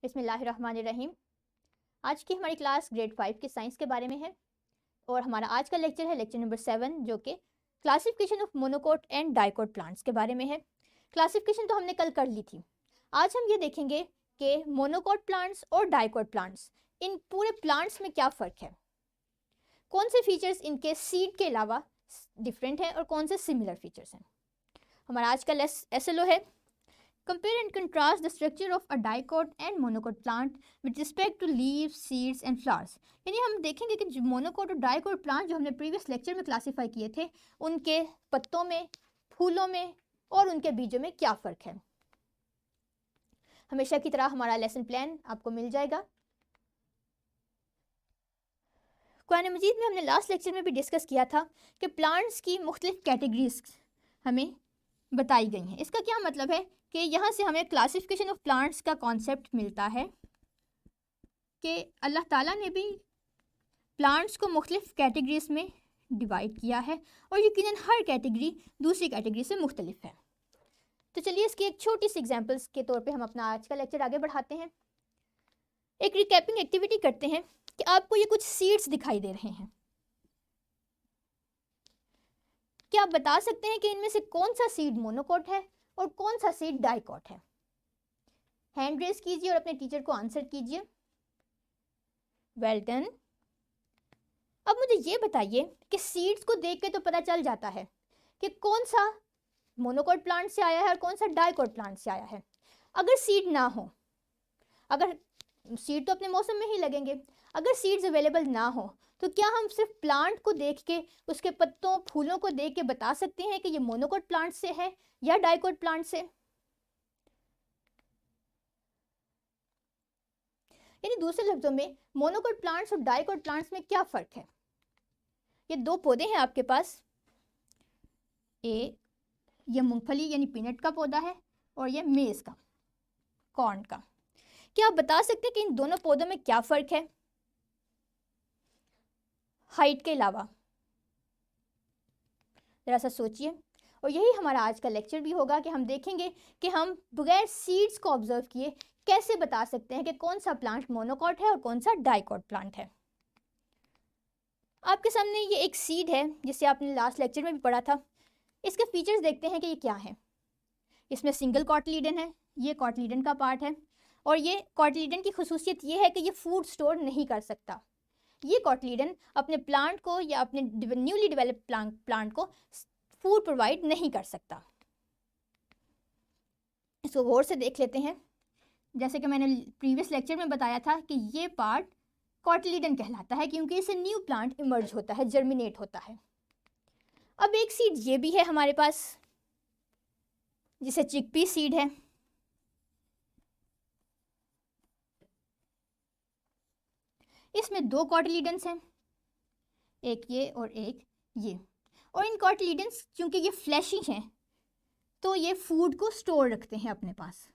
बिस्मिल्लाहिर्रहमानिर्रहीम। आज की हमारी क्लास ग्रेड 5 की साइंस के बारे में है और हमारा आज का लेक्चर है लेक्चर नंबर 7, जो कि classification of monocot and dicot plants के बारे में है। क्लासिफिकेशन तो हमने कल कर ली थी। आज हम ये देखेंगे कि मोनोकोट प्लांट्स और डाइकोट प्लांट्स, इन पूरे प्लांट्स में क्या फ़र्क है, कौन से फीचर्स इनके सीड के अलावा डिफरेंट हैं और कौन से सिमिलर फीचर्स हैं। हमारा आज का SLO है Compare and contrast the structure of a dicot and monocot plant with respect to leaves, seeds and flowers। यानी हम देखेंगे कि मोनोकोट और डाइकोट प्लांट जो हमने प्रीवियस लेक्चर में क्लासीफाई किए थे, उनके पत्तों में, फूलों में और उनके बीजों में क्या फ़र्क है। हमेशा की तरह हमारा लेसन प्लान आपको मिल जाएगा। कुरान मजीद में हमने लास्ट लेक्चर में भी डिस्कस किया था कि प्लांट्स की मुख्तलिफ कैटेगरीज हमें बताई गई हैं। इसका क्या मतलब है कि यहाँ से हमें क्लासिफिकेशन ऑफ प्लांट्स का कॉन्सेप्ट मिलता है कि अल्लाह ताला ने भी प्लांट्स को मुख्तलिफ कैटेगरीज में डिवाइड किया है और यकीनन हर कैटेगरी दूसरी कैटेगरी से मुख्तलिफ है। तो चलिए इसकी एक छोटी सी एग्जांपल्स के तौर पे हम अपना आज का लेक्चर आगे बढ़ाते हैं। एक रिकैपिंग एक्टिविटी करते हैं कि आपको ये कुछ सीड्स दिखाई दे रहे हैं। क्या आप बता सकते हैं कि इनमें से कौन सा सीड मोनोकोट है और कौन सा सीड डाइकोट है? हैंड रेज कीजिए और अपने टीचर को आंसर कीजिए। Well done. अब मुझे ये बताइए कि सीड्स को देख के तो पता चल जाता है कि कौन सा मोनोकोट प्लांट से आया है और कौन सा डाइकोट प्लांट से आया है। अगर सीड ना हो, अगर सीड तो अपने मौसम में ही लगेंगे, अगर सीड्स अवेलेबल ना हो तो क्या हम सिर्फ प्लांट को देख के, उसके पत्तों फूलों को देख के बता सकते हैं कि ये मोनोकोट प्लांट से है या डाइकोट प्लांट से? यानी दूसरे लफ्जों में मोनोकोट प्लांट्स और डाइकोट प्लांट्स में क्या फ़र्क है? ये दो पौधे हैं आपके पास, ये मूंगफली यानी पीनट का पौधा है और ये मेज़ का, कॉर्न का। क्या आप बता सकते हैं कि इन दोनों पौधों में क्या फ़र्क है हाइट के अलावा? ज़रा सा सोचिए। और यही हमारा आज का लेक्चर भी होगा कि हम देखेंगे कि हम बगैर सीड्स को ऑब्जर्व किए कैसे बता सकते हैं कि कौन सा प्लांट मोनोकोट है और कौन सा डाइकोट प्लांट है। आपके सामने ये एक सीड है जिसे आपने लास्ट लेक्चर में भी पढ़ा था। इसके फीचर्स देखते हैं कि ये क्या है। इसमें सिंगल कॉटलीडन है, ये कॉटलीडन का पार्ट है और ये कॉटलीडन की खुसूसियत ये है कि ये फूड स्टोर नहीं कर सकता। ये कॉटलीडन अपने प्लांट को या अपने न्यूली डेवलप्ड प्लांट को फूड प्रोवाइड नहीं कर सकता। इसको गौर से देख लेते हैं। जैसे कि मैंने प्रीवियस लेक्चर में बताया था कि ये पार्ट कॉटलीडन कहलाता है क्योंकि इससे न्यू प्लांट इमर्ज होता है, जर्मिनेट होता है। अब एक सीड ये भी है हमारे पास जिसे चिकपी सीड है। इसमें दो कॉटलीडन्स हैं, एक ये और एक ये। और इन कॉटलीडन्स क्योंकि ये फ्लैशी हैं तो ये फूड को स्टोर रखते हैं अपने पास।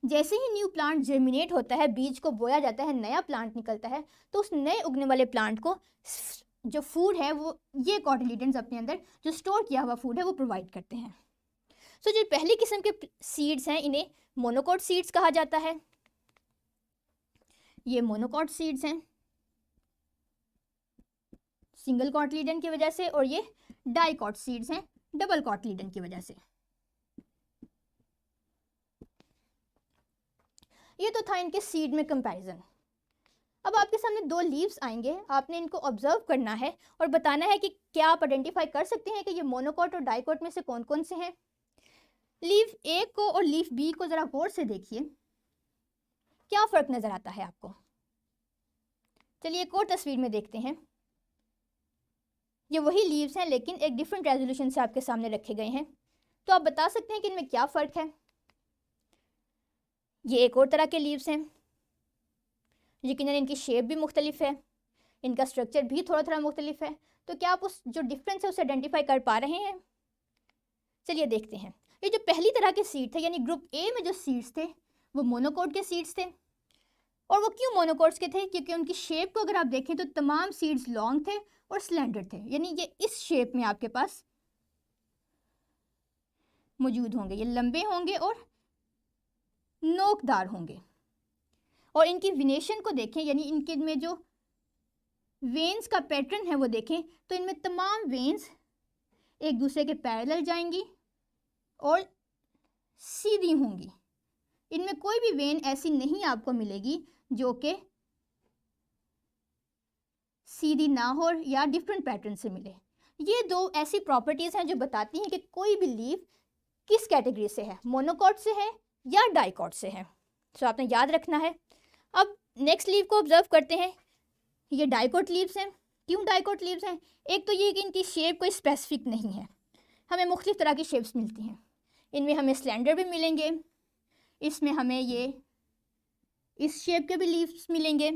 जैसे ही न्यू प्लांट जर्मिनेट होता है, बीज को बोया जाता है, नया प्लांट निकलता है, तो उस नए उगने वाले प्लांट को जो फूड है वो ये कॉटलीडन्स अपने अंदर जो स्टोर किया हुआ फूड है वो प्रोवाइड करते हैं। सो जो पहली किस्म के सीड्स हैं इन्हें मोनोकोट सीड्स कहा जाता है। ये मोनोकोट सीड्स हैं सिंगल कॉटलीडन की वजह से, और ये डाइकोट सीड्स हैं डबल कॉटलीडन की वजह से। ये तो था इनके सीड में कंपैरिजन। अब आपके सामने दो लीव्स आएंगे, आपने इनको ऑब्जर्व करना है और बताना है कि क्या आप आइडेंटिफाई कर सकते हैं कि ये मोनोकोट और डाइकोट में से कौन कौन से हैं। लीफ ए को और लीफ बी को ज़रा गौर से देखिए, क्या फ़र्क नज़र आता है आपको? चलिए एक और तस्वीर में देखते हैं। ये वही लीव्स हैं लेकिन एक डिफरेंट रेजोल्यूशन से आपके सामने रखे गए हैं। तो आप बता सकते हैं कि इनमें क्या फ़र्क है। ये एक और तरह के लीव्स हैं, यकीनन इनकी शेप भी मुख्तलिफ है, इनका स्ट्रक्चर भी थोड़ा थोड़ा मुख्तलिफ है। तो क्या आप उस जो डिफरेंस है उसे आइडेंटिफाई कर पा रहे हैं? चलिए देखते हैं। ये जो पहली तरह के सीड थे यानी ग्रुप ए में जो सीड्स थे वो मोनोकोट के सीड्स थे। और वो क्यों मोनोकोट्स के थे? क्योंकि उनकी शेप को अगर आप देखें तो तमाम सीड्स लॉन्ग थे और स्लेंडर थे, यानी ये इस शेप में आपके पास मौजूद होंगे, ये लंबे होंगे और नोकदार होंगे। और इनकी विनेशन को देखें, यानी इनके में जो वेन्स का पैटर्न है वो देखें, तो इनमें तमाम वेन्स एक दूसरे के पैरेलल जाएंगी और सीधी होंगी। इनमें कोई भी वेन ऐसी नहीं आपको मिलेगी जो कि सीधी ना हो या डिफरेंट पैटर्न से मिले। ये दो ऐसी प्रॉपर्टीज़ हैं जो बताती हैं कि कोई भी लीफ किस कैटेगरी से है, मोनोकॉट से है या डाइकॉट से है। तो आपने याद रखना है। अब नेक्स्ट लीफ को ऑब्जर्व करते हैं। ये डाइकॉट लीव्स हैं। क्यों डाइकॉट लीव्स हैं? एक तो ये कि इनकी शेप कोई स्पेसिफिक नहीं है, हमें मुख्तलिफ तरह की शेप्स मिलती हैं। इनमें हमें स्लेंडर भी मिलेंगे, इसमें हमें ये इस शेप के भी लीव्स मिलेंगे,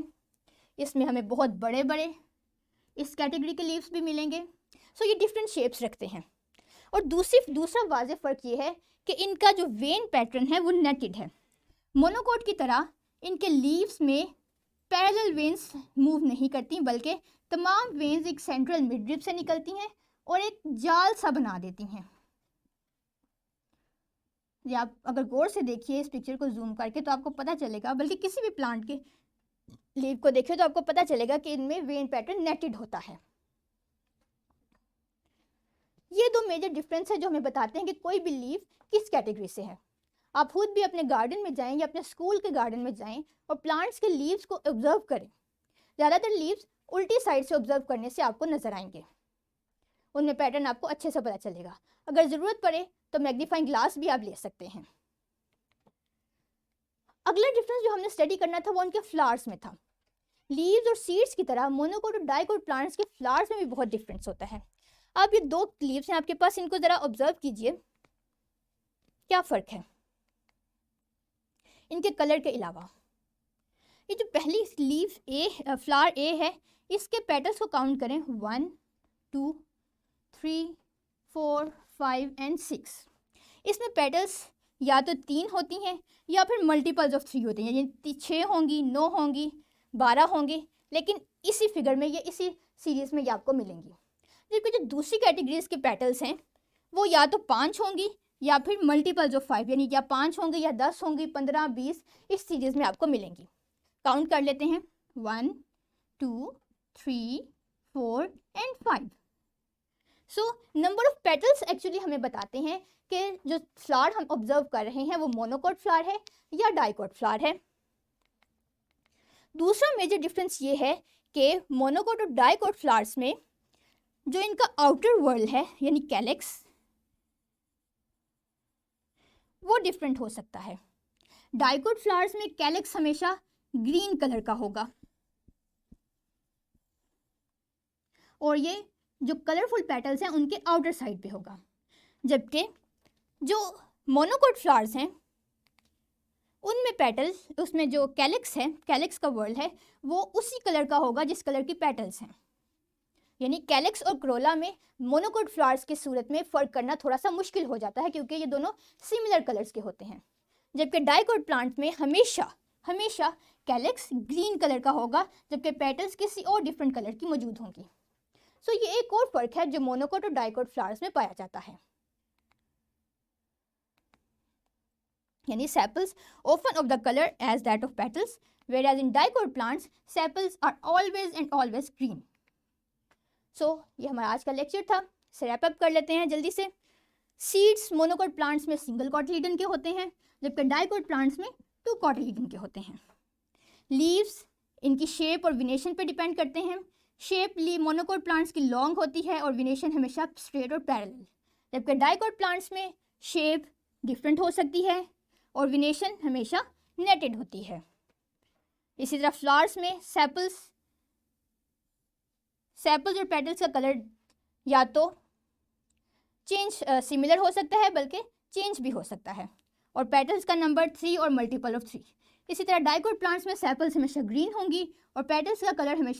इसमें हमें बहुत बड़े बड़े इस कैटेगरी के लीव्स भी मिलेंगे। सो ये डिफरेंट शेप्स रखते हैं। और दूसरा वाज़ेह फ़र्क ये है कि इनका जो वेन पैटर्न है वो नेटेड है। मोनोकॉट की तरह इनके लीव्स में पैरेलल वेन्स मूव नहीं करती, बल्कि तमाम वेन्स एक सेंट्रल मिडरिप से निकलती हैं और एक जाल सा बना देती हैं। ये आप अगर गौर से देखिए इस पिक्चर को जूम करके तो आपको पता चलेगा, बल्कि किसी भी प्लांट के लीव को देखिए तो आपको पता चलेगा कि इनमें वेन पैटर्न नेटेड होता है। ये दो मेजर डिफरेंस है जो हमें बताते हैं कि कोई भी लीफ किस कैटेगरी से है। आप खुद भी अपने गार्डन में जाएं या अपने स्कूल के गार्डन में जाएं और प्लांट्स के लीव्स को ऑब्जर्व करें। ज़्यादातर लीव्स उल्टी साइड से ऑब्जर्व करने से आपको नजर आएंगे, उनमें पैटर्न आपको अच्छे से पता चलेगा। अगर ज़रूरत पड़े तो मैग्नीफाइंग ग्लास भी आप ले सकते हैं। अगला डिफरेंस जो हमने स्टडी करना था वो उनके फ्लावर्स में था। लीव्स और सीड्स की तरह मोनोकॉट और डाइकॉट प्लांट्स के फ्लावर्स में भी बहुत डिफरेंस होता है। अब ये दो लीव्स हैं आपके पास, इनको ज़रा ऑब्जर्व कीजिए, क्या फ़र्क है इनके कलर के अलावा। ये जो पहली लीफ फ्लावर ए है, इसके पेटल्स को काउंट करें 1 2 3 4 5 एंड 6। इसमें पेटल्स या तो 3 होती हैं या फिर मल्टीपल्स ऑफ 3 होती हैं, यानी 6 होंगी, 9 होंगी, 12 होंगी, लेकिन इसी फिगर में, ये इसी सीरीज़ में ये आपको मिलेंगी। जबकि जो दूसरी कैटेगरीज के पेटल्स हैं वो या तो 5 होंगी या फिर मल्टीपल्स ऑफ 5, यानी या 5 होंगे या 10 होंगी, 15 20 इस सीरीज़ में आपको मिलेंगी। काउंट कर लेते हैं 1 2 3 4 and 5। So number of petals actually हमें बताते हैं कि जो फ्लावर हम ऑब्जर्व कर रहे हैं वो मोनोकॉट फ्लावर है या डाइकॉट फ्लावर है। दूसरा मेजर डिफरेंस ये है कि मोनोकॉट और डाइकॉट फ्लावर्स में जो इनका आउटर वर्ल्ड है यानी कैलेक्स, वो डिफरेंट हो सकता है। डाइकॉट फ्लावर्स में कैलेक्स हमेशा ग्रीन कलर का होगा और ये जो कलरफुल पेटल्स हैं उनके आउटर साइड पे होगा, जबकि जो मोनोकॉट फ्लावर्स हैं उनमें पेटल्स, उसमें जो कैलेक्स है, कैलेक्स का वर्ल्ड है, वो उसी कलर का होगा जिस कलर की पेटल्स हैं। यानी कैलेक्स और क्रोला में मोनोकॉट फ्लावर्स की सूरत में फ़र्क करना थोड़ा सा मुश्किल हो जाता है क्योंकि ये दोनों सिमिलर कलर्स के होते हैं, जबकि डाइकॉट प्लांट में हमेशा कैलेक्स ग्रीन कलर का होगा जबकि पेटल्स किसी और डिफरेंट कलर की मौजूद होंगी। सो ये एक और फ़र्क है जो मोनोकॉट और डाइकॉट फ्लावर्स में पाया जाता है। यानी sepals often of the color as that of petals, whereas in dicot plants sepals are always and always green. So ये हमारा आज का लेक्चर था, इसे रैप अप कर लेते हैं जल्दी से। सीड्स मोनोकॉट प्लांट्स में सिंगल कॉटिलीडन के होते हैं जबकि डाइकॉट प्लांट्स में 2 कॉटिलीडन के होते हैं। लीव्स इनकी शेप और विनेशन पे डिपेंड करते हैं। शेप मोनोकॉट प्लांट्स की लॉन्ग होती है और विनेशन हमेशा स्ट्रेट और पैरेलल, जबकि डाइकॉट प्लांट्स में शेप डिफरेंट हो सकती है और विनेशन हमेशा नेटेड होती है। इसी तरह फ्लावर्स में सेपल्स और पेटल्स का कलर या तो सिमिलर हो सकता है बल्कि चेंज भी हो सकता है, और पेटल्स का नंबर 3 और मल्टीपल ऑफ 3। इसी तरह डाइकॉट प्लांट्स में सेपल्स हमेशा ग्रीन होंगी और पेटल्स का कलर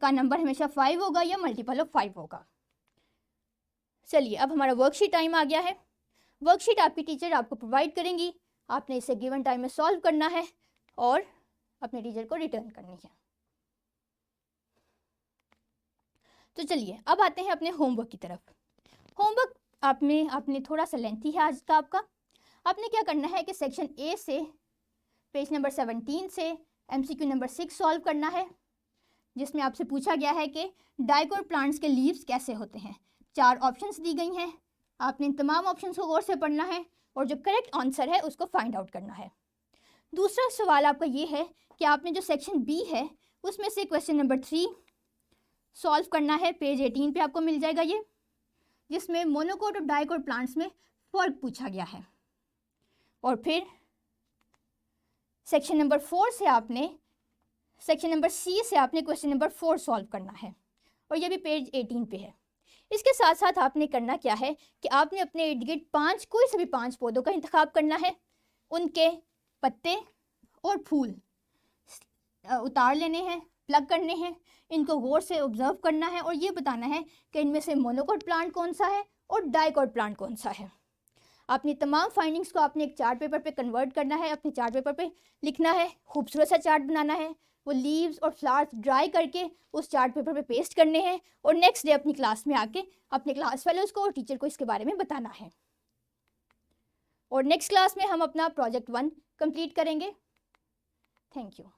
का नंबर हमेशा 5 होगा या मल्टीपल ऑफ 5 होगा। चलिए अब हमारा वर्कशीट टाइम आ गया है। वर्कशीट आपकी टीचर आपको प्रोवाइड करेंगी, आपने इसे गिवन टाइम में सॉल्व करना है और अपने टीचर को रिटर्न करनी है। तो चलिए अब आते हैं अपने होमवर्क की तरफ। होमवर्क आपने थोड़ा सा लेंथी है आज का आपका। आपने क्या करना है कि सेक्शन ए से पेज नंबर 17 से MCQ नंबर 6 सॉल्व करना है, जिसमें आपसे पूछा गया है कि डाइकोट प्लांट्स के लीव्स कैसे होते हैं। 4 ऑप्शंस दी गई हैं, आपने इन तमाम ऑप्शंस को गौर से पढ़ना है और जो करेक्ट आंसर है उसको फाइंड आउट करना है। दूसरा सवाल आपका ये है कि आपने जो सेक्शन बी है उसमें से क्वेश्चन नंबर 3 सॉल्व करना है। पेज 18 पे आपको मिल जाएगा ये, जिसमें मोनोकोट और डाइकोट प्लांट्स में फ़र्क पूछा गया है। और फिर सेक्शन नंबर 4 से आपने सेक्शन नंबर सी से आपने क्वेश्चन नंबर 4 सॉल्व करना है, और ये भी पेज 18 पे है। इसके साथ साथ आपने करना क्या है कि आपने अपने इर्द गिर्द 5 कोई से भी 5 पौधों का इंतखाब करना है, उनके पत्ते और फूल उतार लेने हैं, प्लग करने हैं, इनको गौर से ऑब्जर्व करना है और ये बताना है कि इनमें से मोनोकोट प्लांट कौन सा है और डाइकोट प्लांट कौन सा है। अपनी तमाम फाइंडिंग्स को आपने एक चार्ट पेपर पे कन्वर्ट करना है, अपने चार्ट पेपर पे लिखना है, खूबसूरत सा चार्ट बनाना है, वो लीव्स और फ्लावर्स ड्राई करके उस चार्ट पेपर पे पेस्ट करने हैं और नेक्स्ट डे अपनी क्लास में आके अपने क्लास फेलोज़ को और टीचर को इसके बारे में बताना है। और नेक्स्ट क्लास में हम अपना प्रोजेक्ट 1 कंप्लीट करेंगे। Thank you.